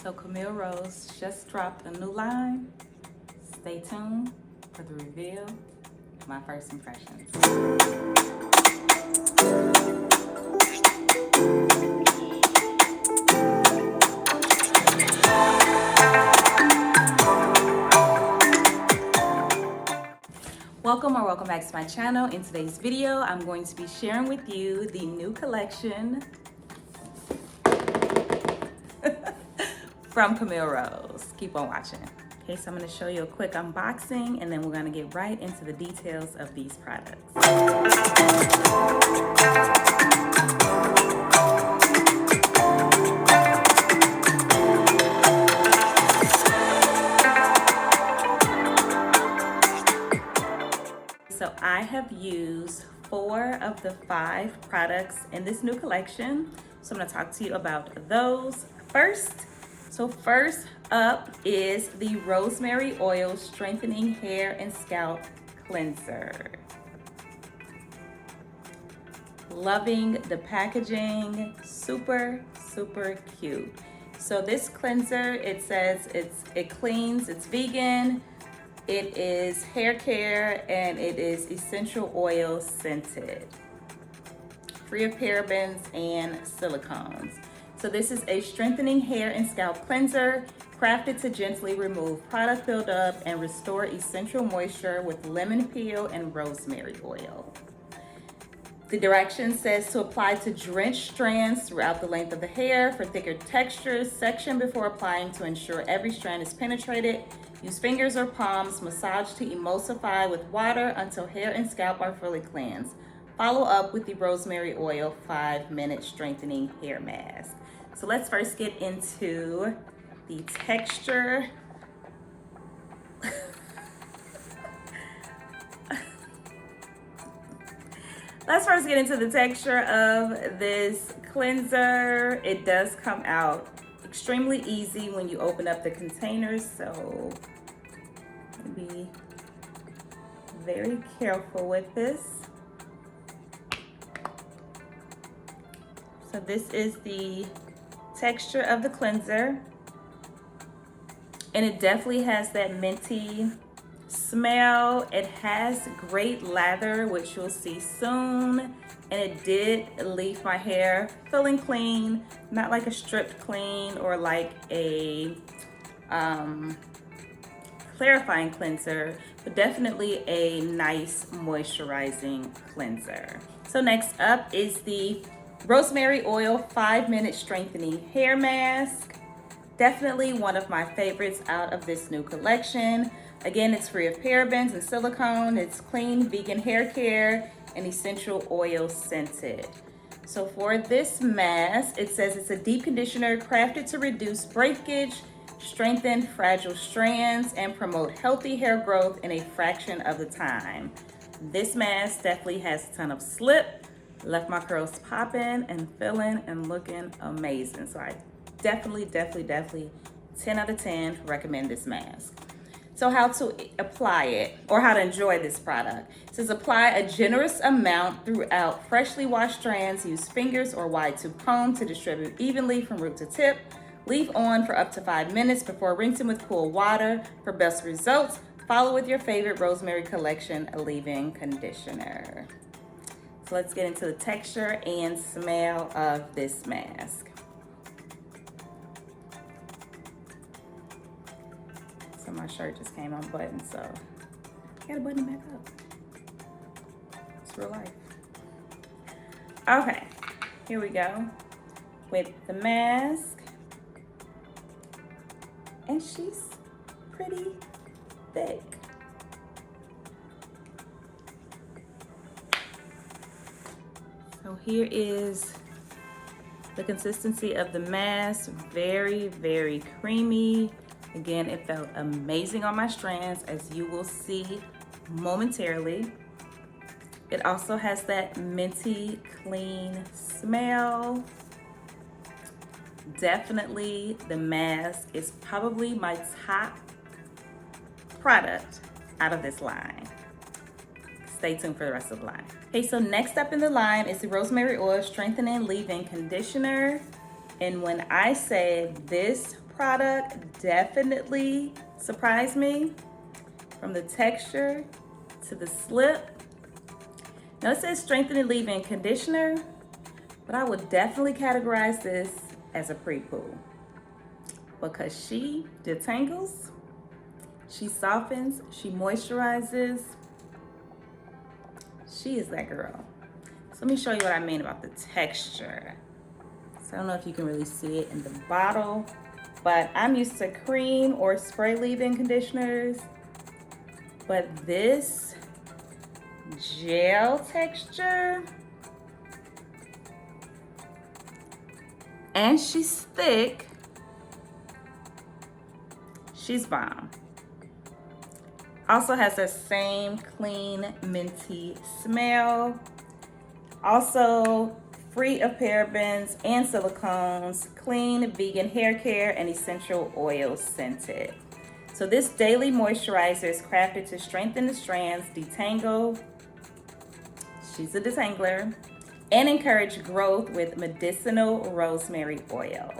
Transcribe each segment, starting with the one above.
So Camille Rose just dropped a new line. Stay tuned for the reveal of my first impressions. Welcome back to my channel. In today's video, I'm going to be sharing with you the new collection from Camille Rose. Keep on watching. Okay, so I'm going to show you a quick unboxing and then we're going to get right into the details of these products. So I have used 4 of the 5 products in this new collection. So I'm going to talk to you about those first. So first up is the Rosemary Oil Strengthening Hair and Scalp Cleanser. Loving the packaging, super cute. So this cleanser, it says it cleans, it's vegan, it is hair care, and it is essential oil scented, free of parabens and silicones. So this is a strengthening hair and scalp cleanser crafted to gently remove product buildup and restore essential moisture with lemon peel and rosemary oil. The direction says to apply to drenched strands throughout the length of the hair for thicker textures. Section before applying to ensure every strand is penetrated. Use fingers or palms, massage to emulsify with water until hair and scalp are fully cleansed. Follow up with the rosemary oil 5-minute strengthening hair mask. So let's first get into the texture. Let's first get into the texture of this cleanser. It does come out extremely easy when you open up the containers, so be very careful with this. So this is the texture of the cleanser, and it definitely has that minty smell. It has great lather, which you'll see soon, and it did leave my hair feeling clean, not like a stripped clean or like a clarifying cleanser, but definitely a nice moisturizing cleanser. So next up is the Rosemary Oil 5-minute strengthening hair mask. Definitely one of my favorites out of this new collection. Again, it's free of parabens and silicone. It's clean, vegan hair care, and essential oil scented. So for this mask, it says it's a deep conditioner crafted to reduce breakage, strengthen fragile strands, and promote healthy hair growth in a fraction of the time. This mask definitely has a ton of slip, left my curls popping and feeling and looking amazing. So I definitely 10 out of 10 recommend this mask. So how to apply it, or how to enjoy this product. It says apply a generous amount throughout freshly washed strands. Use fingers or wide tube comb to distribute evenly from root to tip. Leave on for up to 5 minutes before rinsing with cool water. For best results, follow with your favorite Rosemary Collection Leavein Conditioner. So let's get into the texture and smell of this mask. So my shirt just came unbuttoned, so I gotta button it back up. It's real life. Okay, here we go with the mask. And she's pretty thick. So here is the consistency of the mask. Very creamy. Again, it felt amazing on my strands, as you will see momentarily. It also has that minty, clean smell. Definitely the mask is probably my top product out of this line. Stay tuned for the rest of the line. Okay, so next up in the line is the Rosemary Oil Strengthening Leave-In Conditioner. And when I say this product definitely surprised me from the texture to the slip. Now it says strengthening leave-in conditioner, but I would definitely categorize this as a pre-poo because she detangles, she softens, she moisturizes. She is that girl. So let me show you what I mean about the texture. So I don't know if you can really see it in the bottle, but I'm used to cream or spray leave-in conditioners, but this gel texture, and she's thick, she's bomb. Also has that same clean minty smell. Also free of parabens and silicones, clean vegan hair care, and essential oil scented. So this daily moisturizer is crafted to strengthen the strands, detangle, she's a detangler, and encourage growth with medicinal rosemary oil.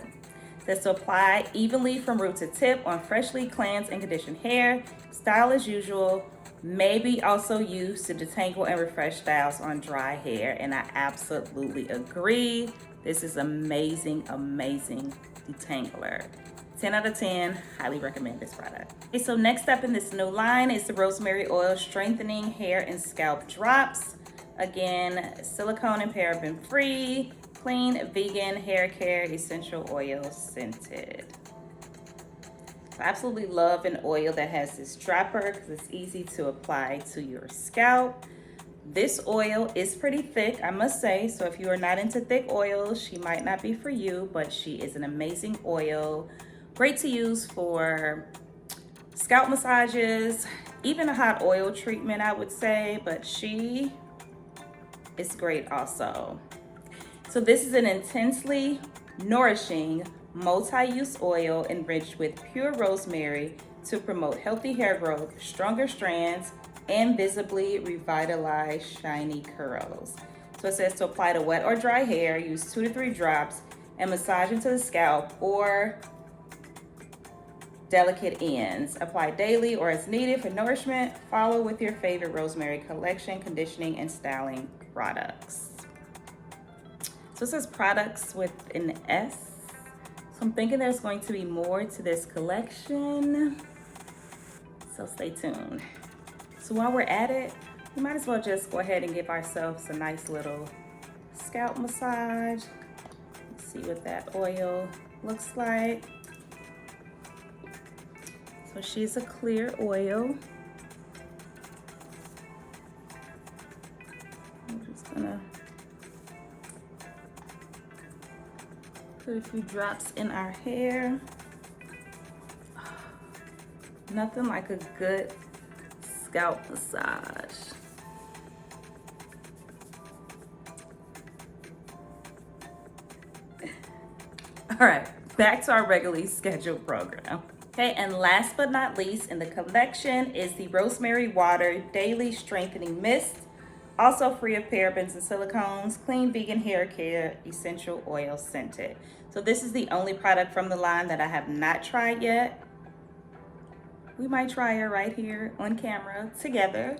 That's to apply evenly from root to tip on freshly cleansed and conditioned hair. Style as usual, may be also used to detangle and refresh styles on dry hair, and I absolutely agree. This is amazing, amazing detangler. 10 out of 10, highly recommend this product. Okay, so next up in this new line is the Rosemary Oil Strengthening Hair and Scalp Drops. Again, silicone and paraben free, clean vegan hair care, essential oil scented. I absolutely love an oil that has this dropper because it's easy to apply to your scalp. This oil is pretty thick, I must say, so if you are not into thick oils, she might not be for you, but she is an amazing oil. Great to use for scalp massages, even a hot oil treatment, I would say, but she is great also. So this is an intensely nourishing multi-use oil enriched with pure rosemary to promote healthy hair growth, stronger strands, and visibly revitalize shiny curls. So it says to apply to wet or dry hair, use 2 to 3 drops and massage into the scalp or delicate ends. Apply daily or as needed for nourishment. Follow with your favorite Rosemary collection, conditioning and styling products. So it says products with an S. So I'm thinking there's going to be more to this collection. So stay tuned. So while we're at it, we might as well just go ahead and give ourselves a nice little scalp massage. Let's see what that oil looks like. So she's a clear oil. I'm just gonna put a few drops in our hair. Nothing like a good scalp massage. All right, back to our regularly scheduled program. Okay, and last but not least in the collection is the Rosemary Water Daily Strengthening Mist. Also free of parabens and silicones, clean vegan hair care, essential oil scented. So this is the only product from the line that I have not tried yet. We might try her right here on camera together.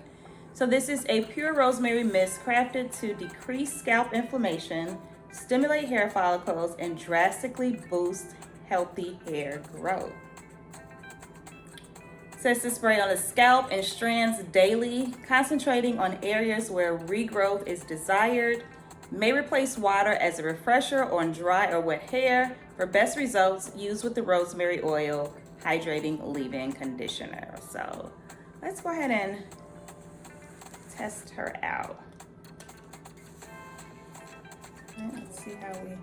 So this is a pure rosemary mist crafted to decrease scalp inflammation, stimulate hair follicles, and drastically boost healthy hair growth. Says to spray on the scalp and strands daily, concentrating on areas where regrowth is desired. May replace water as a refresher on dry or wet hair. For best results, use with the Rosemary Oil Hydrating Leave-In Conditioner. So let's go ahead and test her out. Let's see how we...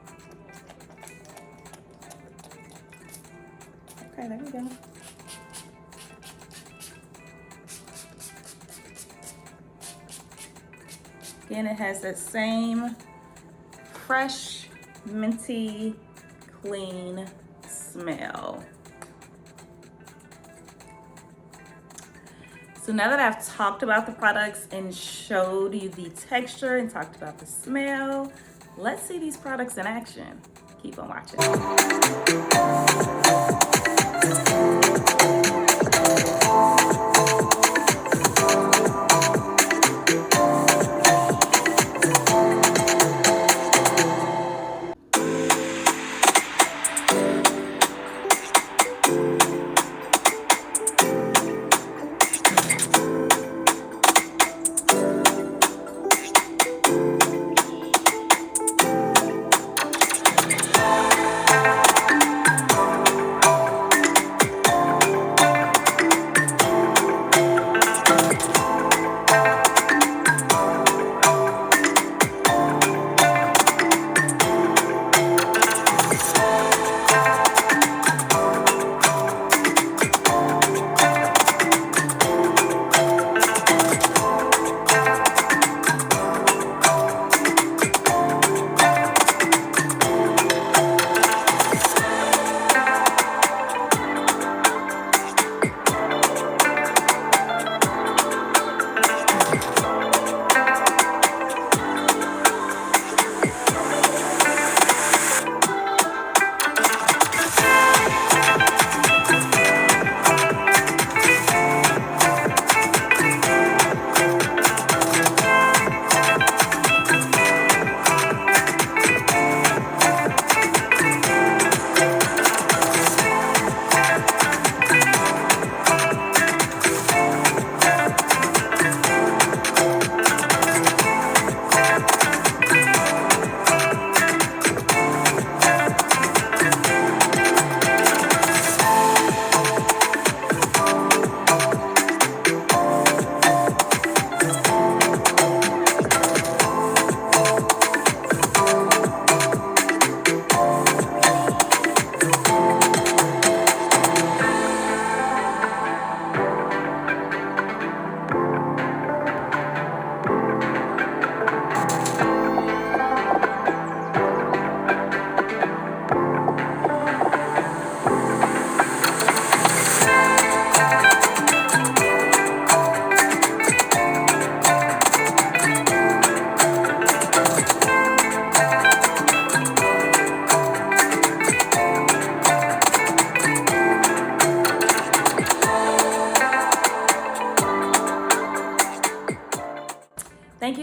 Okay, there we go. Again, it has that same fresh, minty, clean smell. So now that I've talked about the products and showed you the texture and talked about the smell, let's see these products in action. Keep on watching.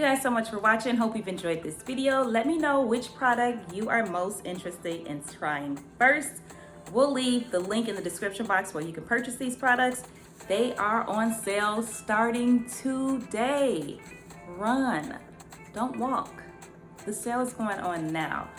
guys so much for watching. Hope you've enjoyed this video. Let me know which product you are most interested in trying first. We'll leave the link in the description box where you can purchase these products. They are on sale starting today. Run, don't walk. The sale is going on now.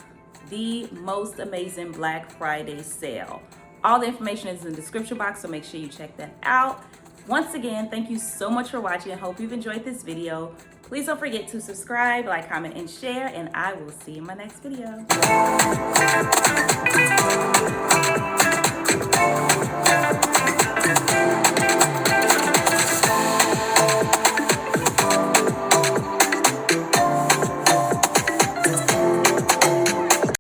The most amazing Black Friday sale. All the information is in the description box, so make sure you check that out. Once again, thank you so much for watching. I hope you've enjoyed this video. Please don't forget to subscribe, like, comment, and share, and I will see you in my next video.